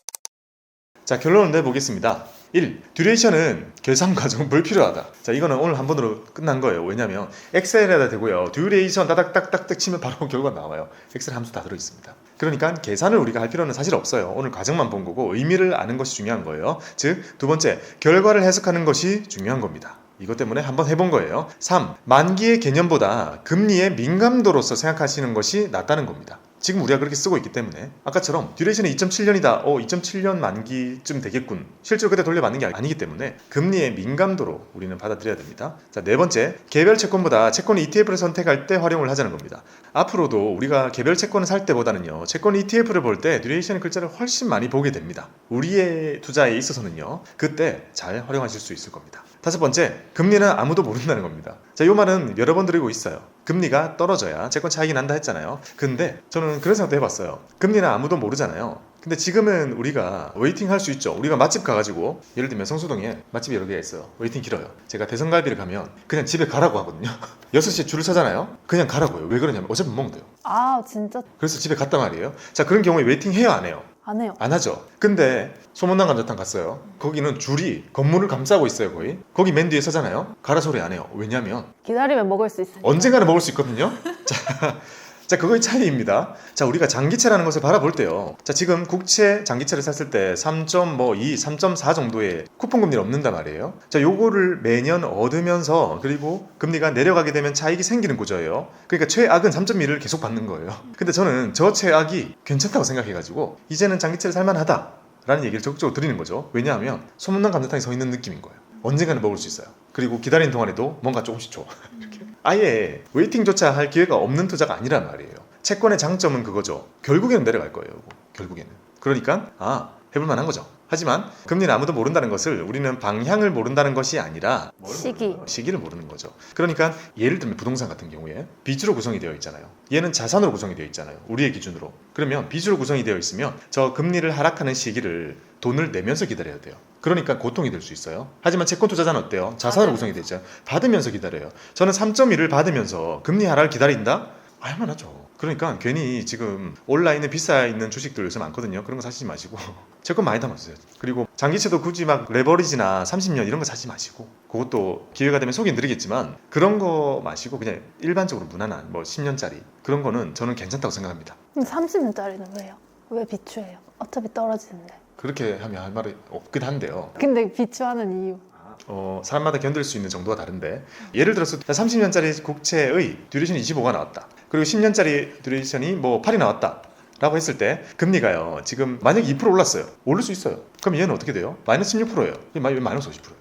A: 자, 결론을 내보겠습니다. 1. 듀레이션은 계산 과정 불필요하다. 자, 이거는 오늘 한 번으로 끝난 거예요. 왜냐면 엑셀에다 대고요. 듀레이션 따닥따닥딱 치면 바로 결과가 나와요. 엑셀 함수 다 들어있습니다. 그러니까 계산을 우리가 할 필요는 사실 없어요. 오늘 과정만 본 거고 의미를 아는 것이 중요한 거예요. 즉, 두 번째, 결과를 해석하는 것이 중요한 겁니다. 이것 때문에 한번 해본 거예요. 3. 만기의 개념보다 금리의 민감도로서 생각하시는 것이 낫다는 겁니다. 지금 우리가 그렇게 쓰고 있기 때문에 아까처럼 듀레이션이 2.7년이다. 2.7년 만기쯤 되겠군. 실제로 그때 돌려받는 게 아니기 때문에 금리의 민감도로 우리는 받아들여야 됩니다. 자, 네 번째, 개별 채권보다 채권 ETF를 선택할 때 활용을 하자는 겁니다. 앞으로도 우리가 개별 채권을 살 때보다는요, 채권 ETF를 볼 때 듀레이션 글자를 훨씬 많이 보게 됩니다. 우리의 투자에 있어서는요, 그때 잘 활용하실 수 있을 겁니다. 다섯 번째, 금리는 아무도 모른다는 겁니다. 자, 이 말은 여러 번 드리고 있어요. 금리가 떨어져야 채권 차익이 난다 했잖아요. 근데 저는 그런 생각도 해봤어요. 금리는 아무도 모르잖아요. 근데 지금은 우리가 웨이팅 할 수 있죠. 우리가 맛집 가가지고, 예를 들면 성수동에 맛집이 여러 개가 있어요. 웨이팅 길어요. 제가 대성갈비를 가면 그냥 집에 가라고 하거든요. 6시에 줄을 서잖아요. 그냥 가라고요. 왜 그러냐면 어차피 못 먹는데요.
D: 아, 진짜?
A: 그래서 집에 갔단 말이에요. 자, 그런 경우에 웨이팅 해요, 안 해요?
D: 안 해요.
A: 안 하죠. 근데 소문난 감자탕 갔어요. 거기는 줄이 건물을 감싸고 있어요, 거의. 거기 맨 뒤에 서잖아요. 가라 소리 안 해요. 왜냐면
D: 기다리면 먹을 수 있으니까.
A: 언젠가는 먹을 수 있거든요. 자, 그거의 차이입니다. 자, 우리가 장기채라는 것을 바라볼 때요. 자, 지금 국채 장기채를 샀을 때 3.2, 3.4 정도의 쿠폰 금리를 얻는단 말이에요. 자, 요거를 매년 얻으면서, 그리고 금리가 내려가게 되면 차익이 생기는 구조예요. 그러니까 최악은 3.1을 계속 받는 거예요. 근데 저는 저 최악이 괜찮다고 생각해가지고 이제는 장기채를 살만하다 라는 얘기를 적극적으로 드리는 거죠. 왜냐하면 소문난 감자탕이 서 있는 느낌인 거예요. 언젠가는 먹을 수 있어요. 그리고 기다리는 동안에도 뭔가 조금씩 줘. 이렇게. 아예 웨이팅조차 할 기회가 없는 투자가 아니란 말이에요. 채권의 장점은 그거죠. 결국에는 내려갈 거예요. 결국에는. 그러니까 해볼 만한 거죠. 하지만 금리는 아무도 모른다는 것을, 우리는 방향을 모른다는 것이 아니라 시기를 모르는 거죠. 그러니까 예를 들면 부동산 같은 경우에 빚으로 구성이 되어 있잖아요. 얘는 자산으로 구성이 되어 있잖아요. 우리의 기준으로. 그러면 빚으로 구성이 되어 있으면 저 금리를 하락하는 시기를 돈을 내면서 기다려야 돼요. 그러니까 고통이 될 수 있어요. 하지만 채권 투자자는 어때요? 자산으로 구성이 되어 있잖아요. 받으면서 기다려요. 저는 3.1을 받으면서 금리 하락을 기다린다? 할만하죠. 그러니까 괜히 지금 온라인에 비싸 있는 주식들 요새 많거든요. 그런 거 사시지 마시고 채권 많이 담아주세요. 그리고 장기채도 굳이 막 레버리지나 30년 이런 거 사지 마시고, 그것도 기회가 되면 소개해드리겠지만 그런 거 마시고 그냥 일반적으로 무난한 10년짜리 그런 거는 저는 괜찮다고 생각합니다.
D: 근데 30년짜리는 왜요? 왜 비추해요? 어차피 떨어지는데.
A: 그렇게 하면 할 말이 없긴 한데요.
D: 근데 비추하는 이유.
A: 사람마다 견딜 수 있는 정도가 다른데, 예를 들어서 30년짜리 국채의 듀레이션이 25가 나왔다. 그리고 10년짜리 듀레이션이 8이 나왔다 라고 했을 때 금리가요, 지금 만약에 2% 올랐어요. 오를 수 있어요. 그럼 얘는 어떻게 돼요? 마이너스 16%예요. 마이너스 50%예요.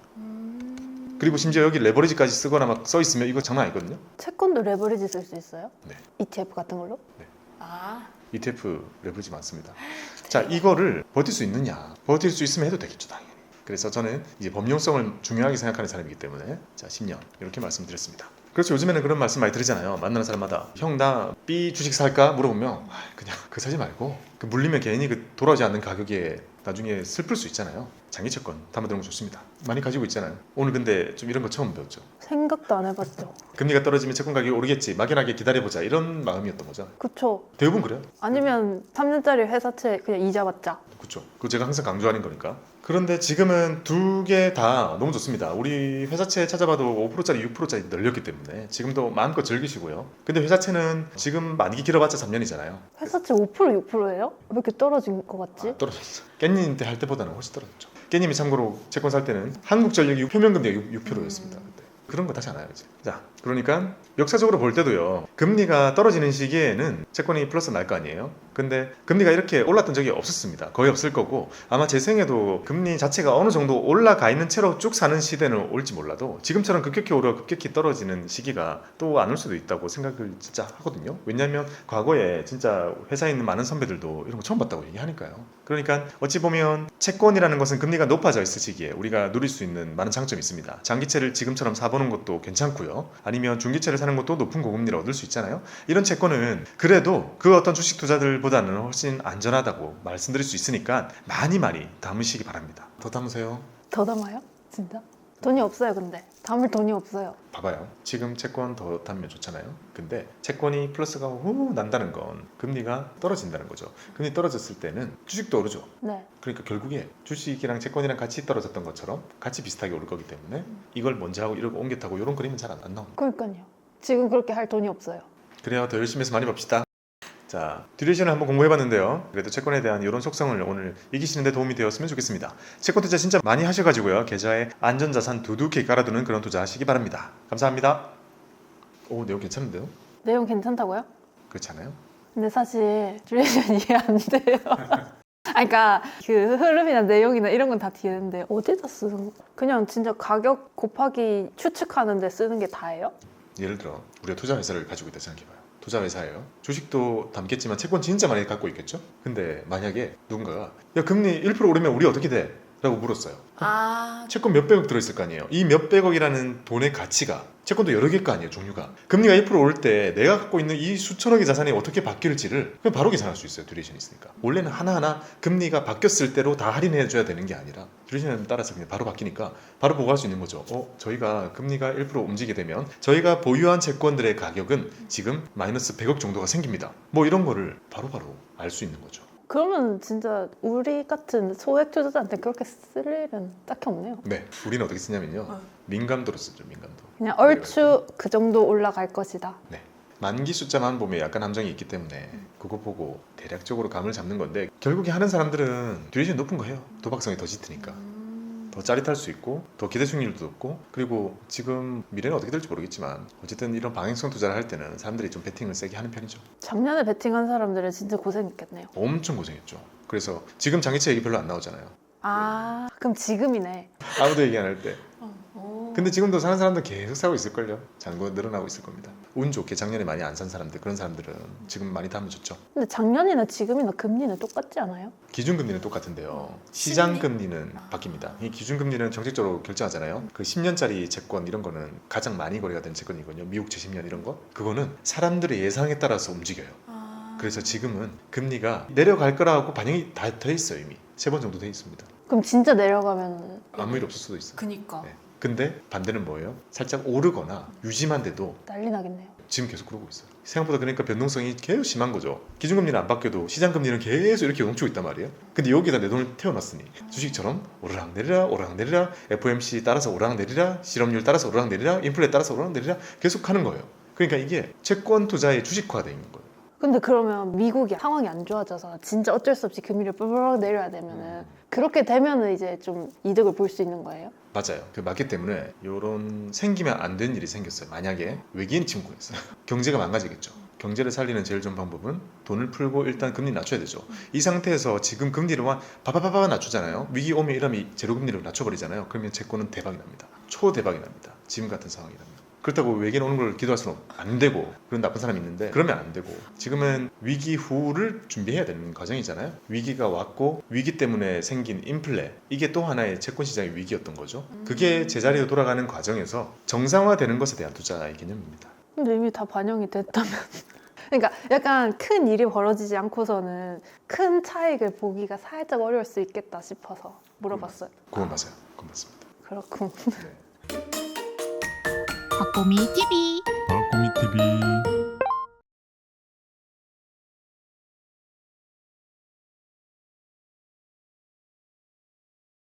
A: 그리고 심지어 여기 레버리지까지 쓰거나 막 써 있으면 이거 장난 아니거든요.
D: 채권도 레버리지 쓸 수 있어요?
A: 네.
D: ETF 같은 걸로?
A: 네.
B: 아,
A: ETF 레버리지 많습니다. 자, 이거를 버틸 수 있느냐? 버틸 수 있으면 해도 되겠죠, 당연히. 그래서 저는 이제 범용성을 중요하게 생각하는 사람이기 때문에 10년 이렇게 말씀드렸습니다. 그렇죠. 요즘에는 그런 말씀 많이 드리잖아요. 만나는 사람마다 형 나 B 주식 살까 물어보면 그냥 그 사지 말고 그 물리면 괜히 그 돌아오지 않는 가격에 나중에 슬플 수 있잖아요. 장기 채권 담아두는 거 좋습니다. 많이 가지고 있잖아요. 오늘 근데 좀 이런 거 처음 배웠죠.
D: 생각도 안 해봤죠.
A: 금리가 떨어지면 채권 가격이 오르겠지, 막연하게 기다려보자, 이런 마음이었던 거죠.
D: 그쵸.
A: 대부분 그래요.
D: 아니면 3년짜리 회사채 그냥 이자 받자.
A: 그렇죠. 그거 제가 항상 강조하는 거니까. 그런데 지금은 두 개 다 너무 좋습니다. 우리 회사채 찾아봐도 5%짜리 6%짜리 늘렸기 때문에 지금도 마음껏 즐기시고요. 근데 회사채는 지금 만기 길어봤자 3년이잖아요.
D: 회사채 5% 6%예요? 왜 이렇게 떨어진 것 같지?
A: 떨어졌어. 깻님 때 할 때보다는 훨씬 떨어졌죠. 깻님이 참고로 채권 살 때는 한국전력이 표면금리가 6%였습니다. 그때. 그런 거 다시 안 와요 이제. 자, 그러니까 역사적으로 볼 때도요, 금리가 떨어지는 시기에는 채권이 플러스 날 거 아니에요. 근데 금리가 이렇게 올랐던 적이 없었습니다. 거의 없을 거고, 아마 제 생에도 금리 자체가 어느 정도 올라가 있는 채로 쭉 사는 시대는 올지 몰라도 지금처럼 급격히 오르고 급격히 떨어지는 시기가 또 안 올 수도 있다고 생각을 진짜 하거든요. 왜냐하면 과거에 진짜 회사에 있는 많은 선배들도 이런 거 처음 봤다고 얘기하니까요. 그러니까 어찌 보면 채권이라는 것은 금리가 높아져 있을 시기에 우리가 누릴 수 있는 많은 장점이 있습니다. 장기채를 지금처럼 사보는 것도 괜찮고요. 아니면 중기채를 사는 것도 높은 고금리를 얻을 수 있잖아요. 이런 채권은 그래도 그 어떤 주식 투자들보다는 훨씬 안전하다고 말씀드릴 수 있으니까 많이 담으시기 바랍니다. 더 담으세요.
D: 더 담아요? 진짜? 돈이 없어요 근데. 담을 돈이 없어요.
A: 봐봐요. 지금 채권 더 담으면 좋잖아요. 근데 채권이 플러스가 후 난다는 건 금리가 떨어진다는 거죠. 금리 떨어졌을 때는 주식도 오르죠.
D: 네.
A: 그러니까 결국에 주식이랑 채권이랑 같이 떨어졌던 것처럼 같이 비슷하게 오를 거기 때문에 이걸 먼저 하고 이러고 옮겨 타고 이런 그림은 잘 안 나옵니다.
D: 그러니까요. 지금 그렇게 할 돈이 없어요.
A: 그래요. 더 열심히 해서 많이 봅시다. 자, 듀레이션을 한번 공부해봤는데요. 그래도 채권에 대한 이런 속성을 오늘 이기시는 데 도움이 되었으면 좋겠습니다. 채권 투자 진짜 많이 하셔가지고요. 계좌에 안전자산 두둑히 깔아두는 그런 투자 하시기 바랍니다. 감사합니다. 오, 내용 괜찮은데요?
D: 내용 괜찮다고요?
A: 그렇지 않아요?
D: 근데 사실 듀레이션 이해 안 돼요. 그러니까 그 흐름이나 내용이나 이런 건 다 뒤에는데 어디다 쓰는 거? 그냥 진짜 가격 곱하기 추측하는 데 쓰는 게 다예요?
A: 예를 들어 우리가 투자 회사를 가지고 있다 생각해봐요. 투자 회사예요. 주식도 담겠지만 채권 진짜 많이 갖고 있겠죠? 근데 만약에 누군가가 야 금리 1% 오르면 우리 어떻게 돼? 라고 물었어요.
B: 아,
A: 채권 몇백억 들어있을 거 아니에요. 이 몇백억이라는 돈의 가치가 채권도 여러 개일 거 아니에요. 종류가. 금리가 1% 오를 때 내가 갖고 있는 이 수천억의 자산이 어떻게 바뀔지를 그냥 바로 계산할 수 있어요. 듀레이션이 있으니까. 원래는 하나하나 금리가 바뀌었을 때로 다 할인해 줘야 되는 게 아니라 듀레이션에 따라서 그냥 바로 바뀌니까 바로 보고 할 수 있는 거죠. 저희가 금리가 1% 움직이게 되면 저희가 보유한 채권들의 가격은 지금 마이너스 100억 정도가 생깁니다. 뭐 이런 거를 바로바로 알 수 있는 거죠.
D: 그러면 진짜 우리 같은 소액 투자자한테 그렇게 쓸 일은 딱히 없네요.
A: 네. 우리는 어떻게 쓰냐면요. 민감도로 쓰죠. 민감도.
D: 그냥 얼추 그 정도 올라갈 것이다.
A: 네. 만기 숫자만 보면 약간 함정이 있기 때문에 그거 보고 대략적으로 감을 잡는 건데 결국에 하는 사람들은 듀레이션 높은 거 해요. 도박성이 더 짙으니까. 더 짜릿할 수 있고 더 기대 수익률도 높고 그리고 지금 미래는 어떻게 될지 모르겠지만 어쨌든 이런 방향성 투자를 할 때는 사람들이 좀 베팅을 세게 하는 편이죠.
D: 작년에 베팅한 사람들은 진짜 고생했겠네요.
A: 엄청 고생했죠. 그래서 지금 장기채 얘기 별로 안 나오잖아요.
D: 아, 그럼 지금이네.
A: 아무도 얘기 안 할 때.
B: 오.
A: 근데 지금도 사는 사람들 계속 사고 있을걸요. 잔고 늘어나고 있을 겁니다. 운 좋게 작년에 많이 안 산 사람들 그런 사람들은 지금 많이 담으셨죠.
D: 근데 작년이나 지금이나 금리는 똑같지 않아요?
A: 기준금리는 똑같은데요. 시장금리는 바뀝니다. 이 기준금리는 정책적으로 결정하잖아요. 그 10년짜리 채권 이런 거는 가장 많이 거래가 된 채권이거든요. 미국 제10년 이런 거. 그거는 사람들의 예상에 따라서 움직여요.
B: 아.
A: 그래서 지금은 금리가 내려갈 거라고 반영이 다 돼 있어요. 이미 3번 정도 돼 있습니다.
D: 그럼 진짜 내려가면
A: 아무 일 없을 수도 있어요.
B: 그니까.
A: 네. 근데 반대는 뭐예요? 살짝 오르거나 유지만 돼도
D: 난리 나겠네요.
A: 지금 계속 그러고 있어요. 생각보다 그러니까 변동성이 계속 심한 거죠. 기준금리는 안 바뀌어도 시장금리는 계속 이렇게 멈추고 있단 말이에요. 근데 여기다 내 돈을 태워놨으니 주식처럼 오르락내리락 오르락내리락 FOMC 따라서 오르락내리락 실업률 따라서 오르락내리락 인플레 따라서 오르락내리락 계속 하는 거예요. 그러니까 이게 채권 투자의 주식화되어 있는 거예요.
D: 근데 그러면 미국이 상황이 안 좋아져서 진짜 어쩔 수 없이 금리를 뻘뻘 내려야 되면은 그렇게 되면은 이제 좀 이득을 볼 수 있는 거예요?
A: 맞아요. 그 맞기 때문에 이런 생기면 안 되는 일이 생겼어요. 만약에 외계인 침공했어요. 경제가 망가지겠죠. 경제를 살리는 제일 좋은 방법은 돈을 풀고 일단 금리 낮춰야 되죠. 이 상태에서 지금 금리를 바바바바 낮추잖아요. 위기 오면 이러면 제로 금리를 낮춰버리잖아요. 그러면 채권은 대박이 납니다. 초대박이 납니다. 지금 같은 상황이라면. 그렇다고 외계인 오는 걸 기도할 수는 안 되고 그런 나쁜 사람이 있는데 그러면 안 되고 지금은 위기 후를 준비해야 되는 과정이잖아요. 위기가 왔고 위기 때문에 생긴 인플레 이게 또 하나의 채권 시장의 위기였던 거죠. 그게 제자리로 돌아가는 과정에서 정상화되는 것에 대한 투자의 개념입니다.
D: 근데 이미 다 반영이 됐다면. 그러니까 약간 큰 일이 벌어지지 않고서는 큰 차익을 보기가 살짝 어려울 수 있겠다 싶어서 물어봤어요.
A: 그건 맞아요. 그건 맞습니다.
D: 그렇군.
A: 네.
C: 박보미 TV
E: 박고미 TV